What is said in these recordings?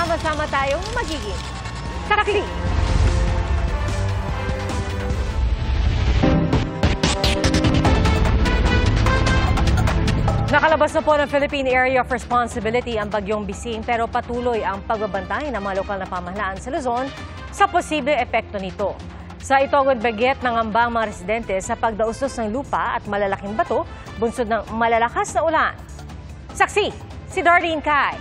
sama-sama tayong magiging saksi. Nakalabas na po ng Philippine Area of Responsibility ang Bagyong Bising pero patuloy ang pagbabantay ng mga lokal na pamahalaan sa Luzon sa posibleng epekto nito. Sa Itogon, Benguet, nangamba ang mga residente sa pagdaustos ng lupa at malalaking bato bunsod ng malalakas na ulan. Saksi, si Darlene Kai.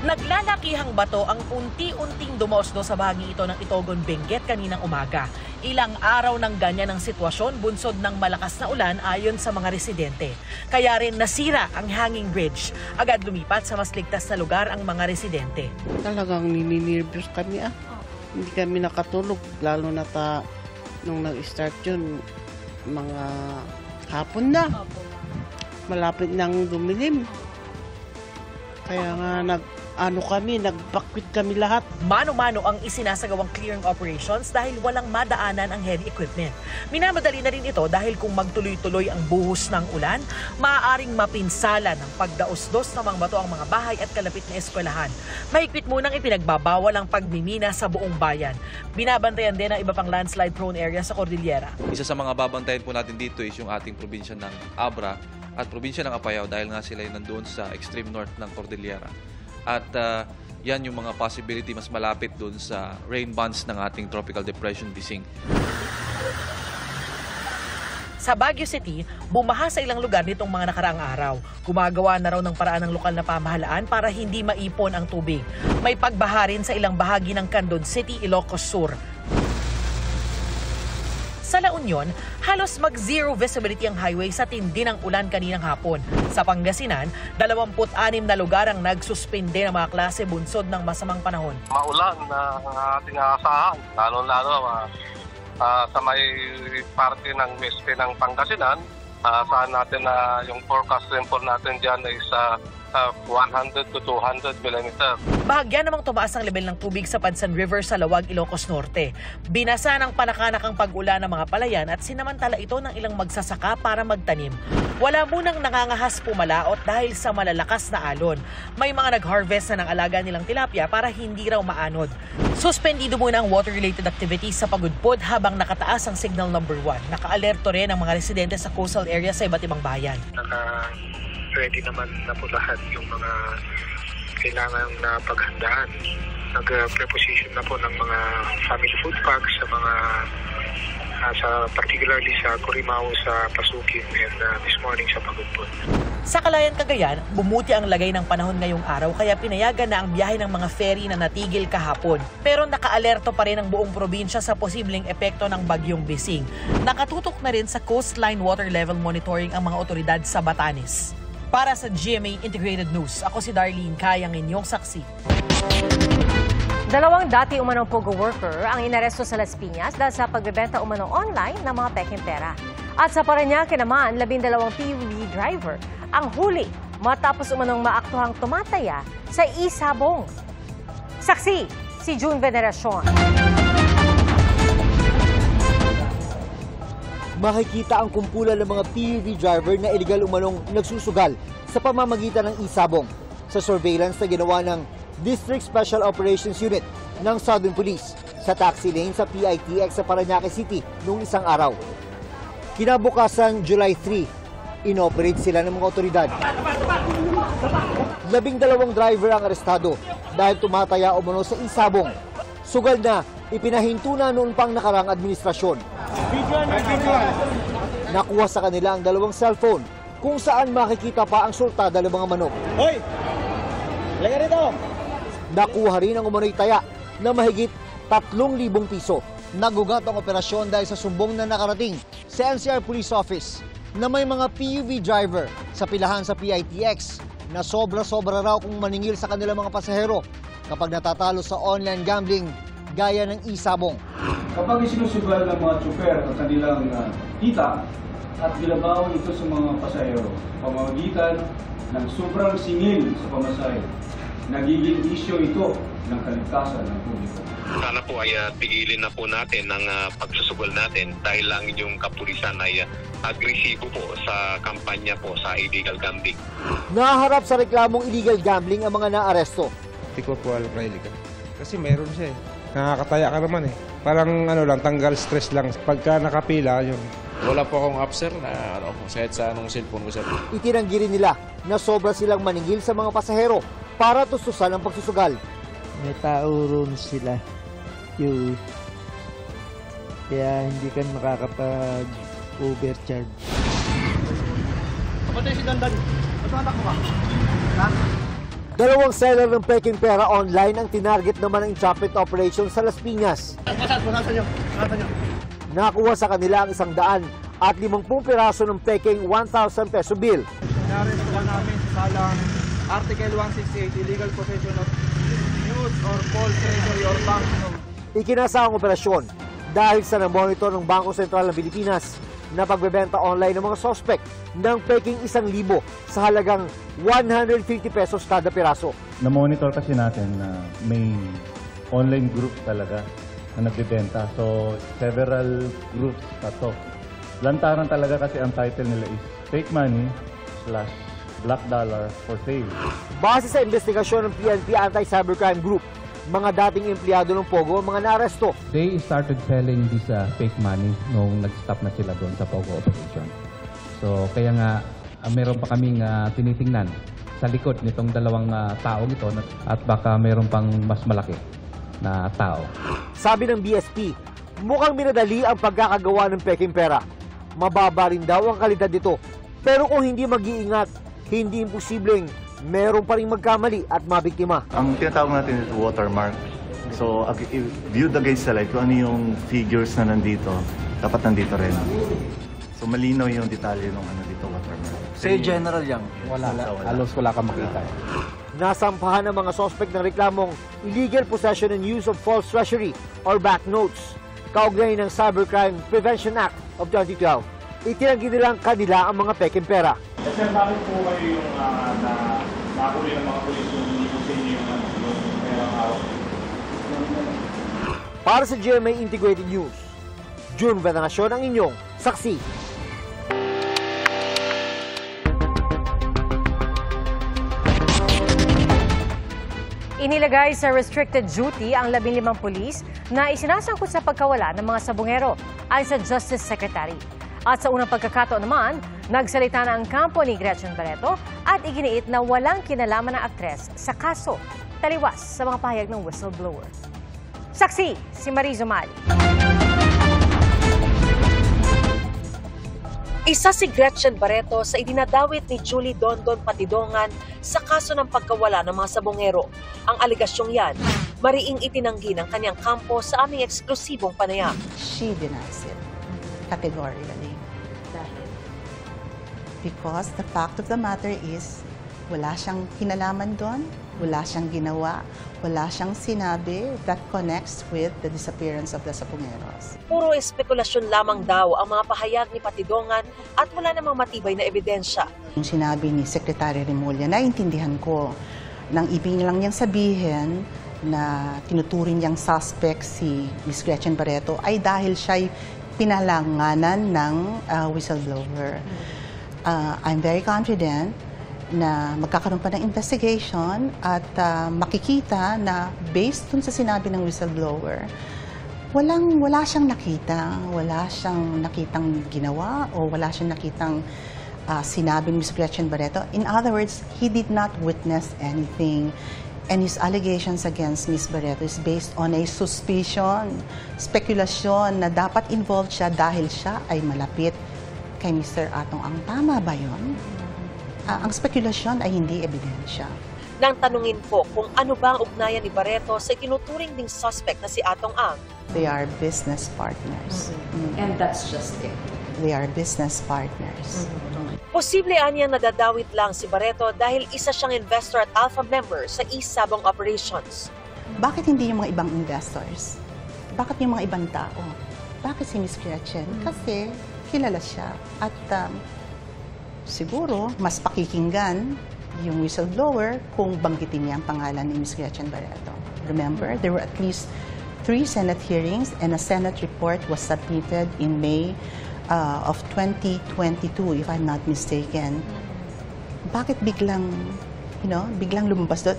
Naglalakihang bato ang unti-unting dumaosdo sa bahagi ito ng Itogon, Benguet kaninang umaga. Ilang araw ng ganyan ang sitwasyon bunsod ng malakas na ulan ayon sa mga residente. Kaya rin nasira ang hanging bridge. Agad lumipat sa mas ligtas na lugar ang mga residente. Talagang nininirvous kami Hindi kami nakatulog lalo na nung nag-start yun mga hapon na. Malapit nang dumilim. Kaya nga nagbakwit kami lahat. Mano-mano ang isinasagawang clearing operations dahil walang madaanan ang heavy equipment. Minamadali na rin ito dahil kung magtuloy-tuloy ang buhos ng ulan, maaaring mapinsala ng pagdaos-dos ng mga bato ang mga bahay at kalapit na eskwelahan. Mahigpit munang ipinagbabawal ang pagmimina sa buong bayan. Binabantayan din ang iba pang landslide-prone area sa Cordillera. Isa sa mga babantayan po natin dito is yung ating probinsya ng Abra at probinsya ng Apayao dahil nga sila ay nandoon sa extreme north ng Cordillera. At yan yung mga possibility mas malapit doon sa rain bands ng ating Tropical Depression Bising. Sa Baguio City, bumaha sa ilang lugar nitong mga nakaraang araw. Gumagawa na raw ng paraan ng lokal na pamahalaan para hindi maipon ang tubig. May pagbaha rin sa ilang bahagi ng Candon City, Ilocos Sur. Sa La Union, halos mag-zero visibility ang highway sa tindi ng ulan kaninang hapon. Sa Pangasinan, 26 na lugar ang nagsuspinde ng mga klase bunsod ng masamang panahon. Maulan na ating asahan, lalo-lalo sa may parte ng weste ng Pangasinan. Saan natin na yung forecast rainfall natin dyan ay sa 100 to 200 mm. Bahagyan namang tumaas ang level ng tubig sa Pansan River sa Lawag, Ilocos Norte. Binasa ng panakanakang pag-ulan ng mga palayan at sinamantala ito ng ilang magsasaka para magtanim. Wala munang nangangahas pumalaot dahil sa malalakas na alon. May mga nag-harvest na ng alaga nilang tilapia para hindi raw maanod. Suspendido muna ang water-related activities sa Pagudpod habang nakataas ang signal number 1. Naka-alerto rin ang mga residente sa coastal area sa iba't ibang bayan. Ready naman na po lahat yung mga kailangan na paghandaan. Nag-preposition na po ng mga family food packs sa mga particularly sa Corimao, sa Pasukin, and this morning sa Pagudpod. Sa Calayan, Cagayan, bumuti ang lagay ng panahon ngayong araw kaya pinayagan na ang biyahe ng mga ferry na natigil kahapon. Pero naka-alerto pa rin ang buong probinsya sa posibleng epekto ng Bagyong Bising. Nakatutok na rin sa coastline water level monitoring ang mga otoridad sa Batanes. Para sa GMA Integrated News, ako si Darlene Kai, ang inyong saksi. 2 dati umanong pogo worker ang inaresto sa Las Piñas dahil sa pagbebenta umanong online ng mga peking pera. At sa Parañaque naman, 12 PUV driver ang huli matapos umanong maaktuhang tumataya sa Isabong. Saksi, si June Veneracion. Makikita ang kumpulan ng mga PUV driver na illegal umanong nagsusugal sa pamamagitan ng Isabong sa surveillance na ginawa ng District Special Operations Unit ng Southern Police sa taxi lane sa PITX sa Parañaque City noong isang araw. Kinabukasan July 3, inoperate sila ng mga otoridad. 12 driver ang arestado dahil tumataya umano sa Isabong. Sugal na ipinahinto na noon pang nakarang administrasyon. Nakuha sa kanila ang 2 cellphone kung saan makikita pa ang sultada ng mga manok. Hoy! Lagyan rito! Nakuha rin ang umano'y taya na mahigit 3,000 piso. Nagugat ang operasyon dahil sa sumbong na nakarating sa NCR Police Office na may mga PUV driver sa pilahan sa PITX na sobra-sobra raw kung maningil sa kanilang mga pasahero kapag natatalo sa online gambling gaya ng Isabong. Kapag isinusugal ng mga tsuper ang kanilang kita at binabaon ito sa mga pasahero, pamamagitan ng sobrang singil sa pamasahe, nagiging isyo ito ng kaligtasan ng publiko. Sana po ay tigilin na po natin ang pagsusugal natin dahil lang yung kapulisan ay agresibo po sa kampanya po sa illegal gambling. Naharap sa reklamong illegal gambling ang mga naaresto. Hindi ko po alam na illegal. Kasi meron siya eh. Nakakataya ka naman eh. Parang lang, tanggal stress lang. Pagka nakapila, yun. Wala po akong app, sir, na kahit sa anong cellphone ko, sir. Itinanggi rin nila na sobra silang maningil sa mga pasahero para tustusan ang pagsusugal. May tao roon sila. Kaya hindi ka makakapag-overcharge. Dalawang seller ng peking pera online ang tinarget naman ng chopping operation sa Las Piñas. Nakuha sa kanila ang 100 at 50 piraso ng peking 1,000 peso bill. Narestuhan namin sa salang Article 168, illegal possession of news or false treasury or banknote. Ikinasa ang operasyon dahil sa namonitor ng Bangko Sentral ng Pilipinas na pagbebenta online ng mga sospek ng peking 1,000 sa halagang 150 pesos kada piraso. Na-monitor kasi natin na may online group talaga na nagbebenta. So, several groups pa to. Lantaran talaga kasi ang title nila is Fake Money / Black Dollar for Sale. Base sa investigasyon ng PNP Anti-Cybercrime Group, mga dating empleyado ng Pogo ang mga naaresto. They started selling this fake money nung nag-stop na sila doon sa Pogo operation. So kaya nga meron pa kaming tinitingnan sa likod nitong dalawang taong ito at baka meron pang mas malaki na tao. Sabi ng BSP, mukhang minadali ang pagkakagawa ng peking pera. Mababa rin daw ang kalidad nito. Pero kung hindi mag-iingat, hindi imposibleng meron pa rin magkamali at mabiktima. Ang tinatawag natin is watermark. So, viewed against the light, kung ano yung figures na nandito, dapat nandito rin. So, malinaw yung detalye ng ano dito, watermark. Say general yan. Wala. Halos wala kang makita. Nasampahan ng mga sospek ng reklamong illegal possession and use of false treasury or banknotes. Kaugnay ng Cybercrime Prevention Act of 2012. Itinanggi nilang kanila ang mga peking pera. Sir, bakit po kayo yung nakuli ng mga pulis yung hindi po sa inyo yung perang araw? Para sa GMA Integrated News, June Veneracion ang inyong saksi. Inilagay sa restricted duty ang 15 pulis na isinasangkot sa pagkawala ng mga sabungero ayon sa Justice Secretary. At sa unang pagkakataon naman, nagsalita na ang kampo ni Gretchen Barreto at iginiit na walang kinalaman ng aktres sa kaso. Taliwas sa mga pahayag ng whistleblower. Saksi, si Marizo Mali. Isa si Gretchen Barreto sa idinadawit ni Julie Dondon Patidongan sa kaso ng pagkawala ng mga sabongero. Ang aligasyong yan, mariing itinanggi ng kanyang kampo sa aming eksklusibong panayam. She denies it categorically. Because the fact of the matter is, wala siyang kinalaman doon, wala siyang ginawa, wala siyang sinabi that connects with the disappearance of the sapungeros. Puro espekulasyon lamang daw ang mga pahayag ni Patidongan at wala namang matibay na ebidensya. Yung sinabi ni Secretary Remulla, naiintindihan ko, nang ibig lang niyang sabihin na tinuturing niyang suspect si Ms. Gretchen Barreto ay dahil siya'y pinalanganan ng whistleblower. I'm very confident na magkakaroon pa ng investigation at makikita na based dun sa sinabi ng whistleblower, wala siyang nakitang ginawa o wala siyang nakitang sinabi ni Ms. Gretchen Barreto. In other words, he did not witness anything. And his allegations against Ms. Barreto is based on a suspicion, spekulasyon na dapat involved siya dahil siya ay malapit kay Mr. Atong Ang. Tama ba yun? Ang spekulasyon ay hindi ebidensya. Nang tanungin po kung ano ba ang ugnayan ni Barreto sa tinuturing ding suspect na si Atong Ang. They are business partners. And that's just it. They are business partners. Posible anyang nadadawit lang si Barreto dahil isa siyang investor at alpha member sa East Sabong Operations. Bakit hindi yung mga ibang investors? Bakit yung mga ibang tao? Bakit si Ms. Gretchen? Kasi kilala siya at siguro mas pakikinggan yung whistleblower kung banggitin niya ang pangalan ni Ms. Gretchen Barreto. Remember, there were at least 3 Senate hearings and a Senate report was submitted in May of 2022, if I'm not mistaken. Bakit biglang, biglang lumabas doon?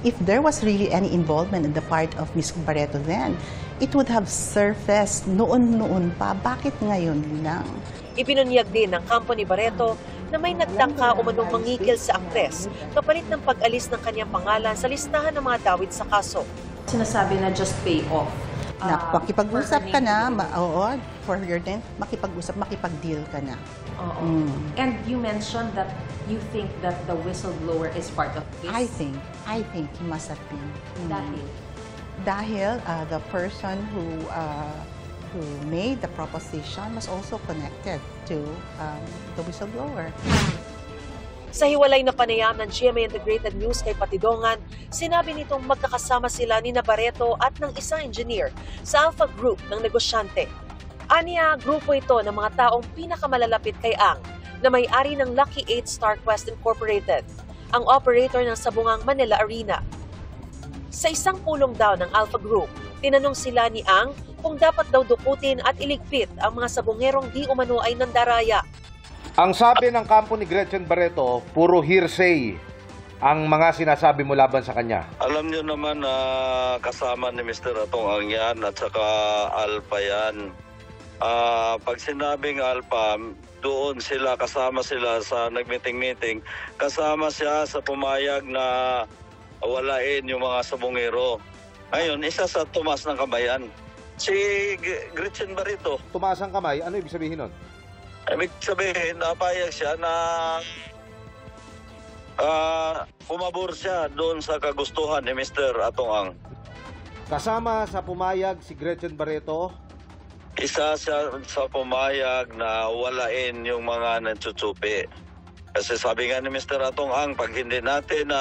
If there was really any involvement on the part of Ms. Barreto then, it would have surfaced noon pa. Bakit ngayon lang? Ipinunyag din ng kampo ni Barreto na may nagtangka umanong mangigil sa aktres kapalit ng pag-alis ng kanyang pangalan sa listahan ng mga dawit sa kaso. Sinasabi na just pay off. Makipag-usap ka na, for your then, makipag-deal ka na. And you mentioned that you think that the whistleblower is part of this? I think he must have been. Dahil the person who made the proposition was also connected to the whistleblower. Sa hiwalay na panayam ng GMA Integrated News kay Patidongan, sinabi nitong magkakasama sila ni Barreto at ng isang engineer sa Alpha Group ng negosyante. Aniya, grupo ito ng mga taong pinakamalalapit kay Ang na may-ari ng Lucky 8 Star Quest Incorporated, ang operator ng Sabungang Manila Arena. Sa isang pulong daw ng Alpha Group, tinanong sila ni Ang kung dapat daw dukutin at iligpit ang mga sabungerong di umano ay nandaraya. Ang sabi ng kampo ni Gretchen Barreto, puro hearsay ang mga sinasabi mo laban sa kanya. Alam niyo naman na kasama ni Mr. Atong Ang yan at saka Alpha yan. Pag sinabing Alpha, doon sila, kasama sila sa nag-meeting-meeting. Kasama siya sa pumayag na walain yung mga sabungero. Ngayon, isa sa tumas ng kabayan. Si Gretchen Barreto. Tumaas ang kamay, ano ibig sabihin nun? Ibig sabihin, napayag siya na pumabor siya doon sa kagustuhan ni Mr. Atong Ang. Kasama sa pumayag si Gretchen Barreto? Isa siya sa pumayag na walain yung mga nagtsutsupi. Kasi sabi nga ni Mr. Atong Ang, pag hindi natin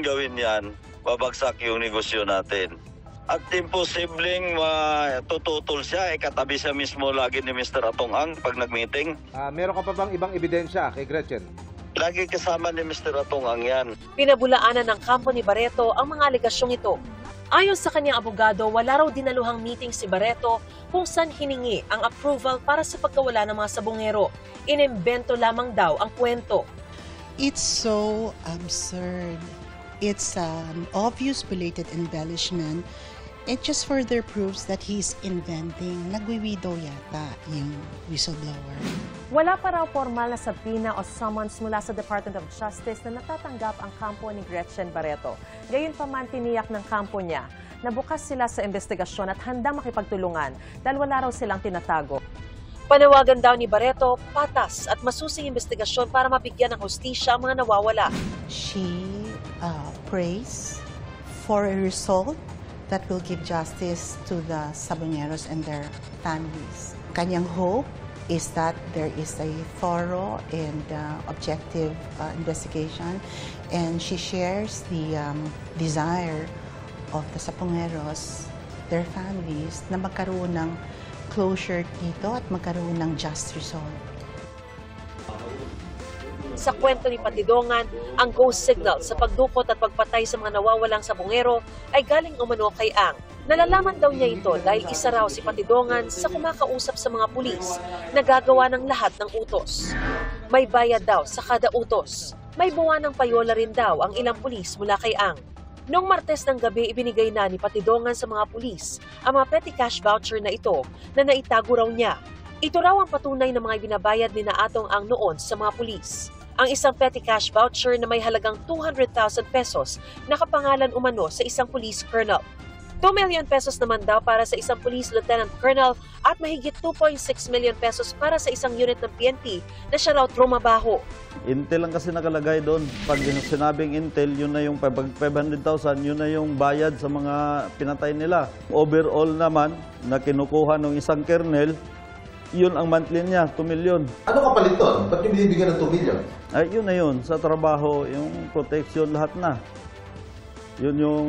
gawin yan, babagsak yung negosyo natin. At imposibleng tututol siya, katabi siya mismo lagi ni Mr. Atong Ang pag nag-meeting. Meron ka pa bang ibang ebidensya kay Gretchen? Lagi kasama ni Mr. Atong Ang yan. Pinabulaanan ng kampo ni Barreto ang mga alegasyong ito. Ayon sa kanyang abogado, wala raw dinaluhang meeting si Barreto kung saan hiningi ang approval para sa pagkawala ng mga sabungero. Inimbento lamang daw ang kwento. It's so absurd. It's obvious belated embellishment. It just further proves that he's inventing. Nagwiwido yata yung whistleblower. Wala pa raw formal na sabina o summons mula sa Department of Justice na natatanggap ang kampo ni Gretchen Barreto. Gayunpaman, tiniyak ng kampo niya na bukas sila sa investigasyon at handa makipagtulungan dahil wala raw silang tinatago. Panawagan daw ni Barreto, patas at masusing investigasyon para mabigyan ng hustisya ang mga nawawala. She prays for a result that will give justice to the sabongeros and their families. Kanyang hope is that there is a thorough and objective investigation, and she shares the desire of the sabongeros, their families, na magkaroon ng closure dito at magkaroon ng just result. Sa kwento ni Patidongan, ang ghost signal sa pagdukot at pagpatay sa mga nawawalang sabungero ay galing umano kay Ang. Nalalaman daw niya ito dahil isa raw si Patidongan sa kumakausap sa mga pulis na gagawa ng lahat ng utos. May bayad daw sa kada utos. May buwan ng payola rin daw ang ilang pulis mula kay Ang. Noong Martes ng gabi, ibinigay na ni Patidongan sa mga pulis ang mga petty cash voucher na ito na naitago raw niya. Ito raw ang patunay ng mga binabayad ni Atong Ang noon sa mga pulis. Ang isang petty cash voucher na may halagang 200,000 pesos nakapangalan umano sa isang police colonel. 2 million pesos naman daw para sa isang police lieutenant colonel at mahigit 2.6 million pesos para sa isang unit ng PNP na siya raw trumabaho. Intel lang kasi nakalagay doon. Pag sinabing Intel, yun na yung 500,000, yun na yung bayad sa mga pinatay nila. Overall naman, na kinukuha ng isang kernel, yun ang monthly niya, 2 million. Ano kapalit doon? Ba't yung binibigyan ng 2 million? Ay, yun na yun. Sa trabaho, yung protection, lahat na. Yun yung,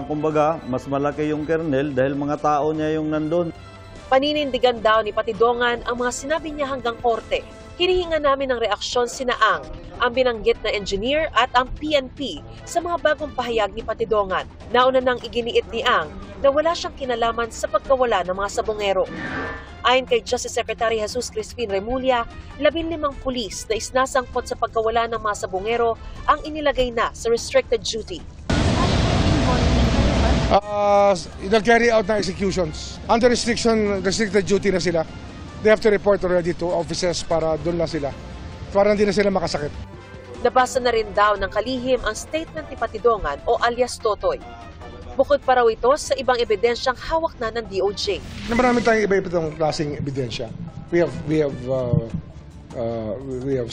kumbaga, mas malaki yung kernel dahil mga tao niya yung nandun. Paninindigan daw ni Patidongan ang mga sinabi niya hanggang korte. Hinihinga namin ng reaksyon sina ang binanggit na engineer at ang PNP sa mga bagong pahayag ni Patidongan. Nauna nang iginiit ni Ang na wala siyang kinalaman sa pagkawala ng mga sabongero. Ayon kay Justice Secretary Jesus Crispin Remulla, 15 pulis na isnasangkot sa pagkawala ng mga sabongero ang inilagay na sa restricted duty. Nag-carry out na executions. Under restricted duty na sila. They have to report already to officers para doon na sila. Para hindi na sila makasakit. Nabasa na rin daw ng kalihim ang statement ni Patidongan o alias Totoy. Bukod pa raw ito sa ibang ebidensyang hawak na ng DOJ. Marami tayong iba-ibang klaseng ebidensya. We have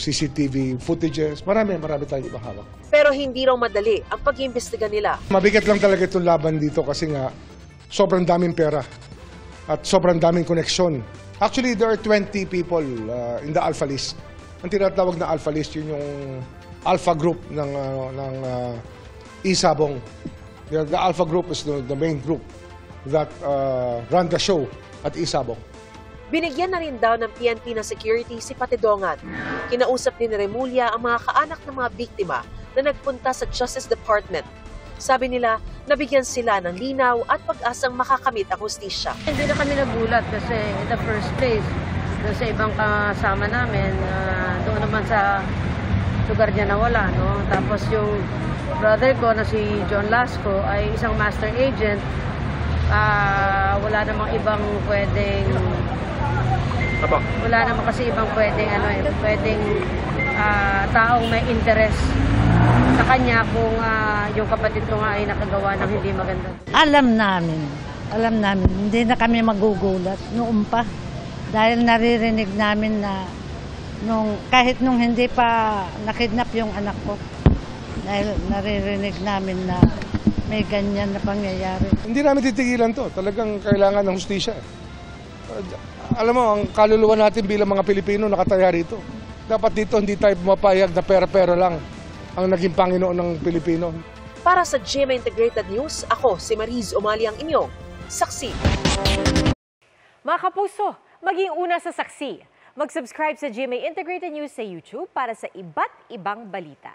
CCTV footages. Marami tayong ibang hawak. Pero hindi raw madali ang pag-iimbestiga nila. Mabigat lang talaga itong laban dito kasi nga sobrang daming pera at sobrang daming koneksyon. Actually, there are 20 people in the Alpha List. Ang tinatawag na Alpha List, yun yung Alpha Group ng Isabong. The Alpha Group is the main group that run the show at Isabong. Binigyan na rin daw ng PNP na security si Patidongan. Kinausap din ni Remulla ang mga kaanak ng mga biktima na nagpunta sa Justice Department. Sabi nila, nabigyan sila ng linaw at pag-asang makakamit ang hustisya. Hindi na kami nagulat kasi in the first place, doon sa ibang kasama namin, doon naman sa lugar niya nawala. No? Tapos yung brother ko na si John Lasco ay isang master agent. Wala namang ibang pwedeng... Wala naman kasi ibang pwedeng, taong may interest sa kanya kung yung kapatid ko nga ay nakagawa ng hindi maganda. Alam namin, hindi na kami magugulat noon pa. Dahil naririnig namin na kahit nung hindi pa nakidnap yung anak ko, dahil naririnig namin na may ganyan na pangyayari. Hindi namin titigilan to. Talagang kailangan ng hustisya. Alam mo, ang kaluluwa natin bilang mga Pilipino nakataya rito. Dapat dito hindi tayo pumapayag na pera-pera lang ang naging Panginoon ng Pilipino. Para sa GMA Integrated News, ako si Mariz Umali ang inyong saksi. Mga kapuso, maging una sa saksi. Mag-subscribe sa GMA Integrated News sa YouTube para sa iba't ibang balita.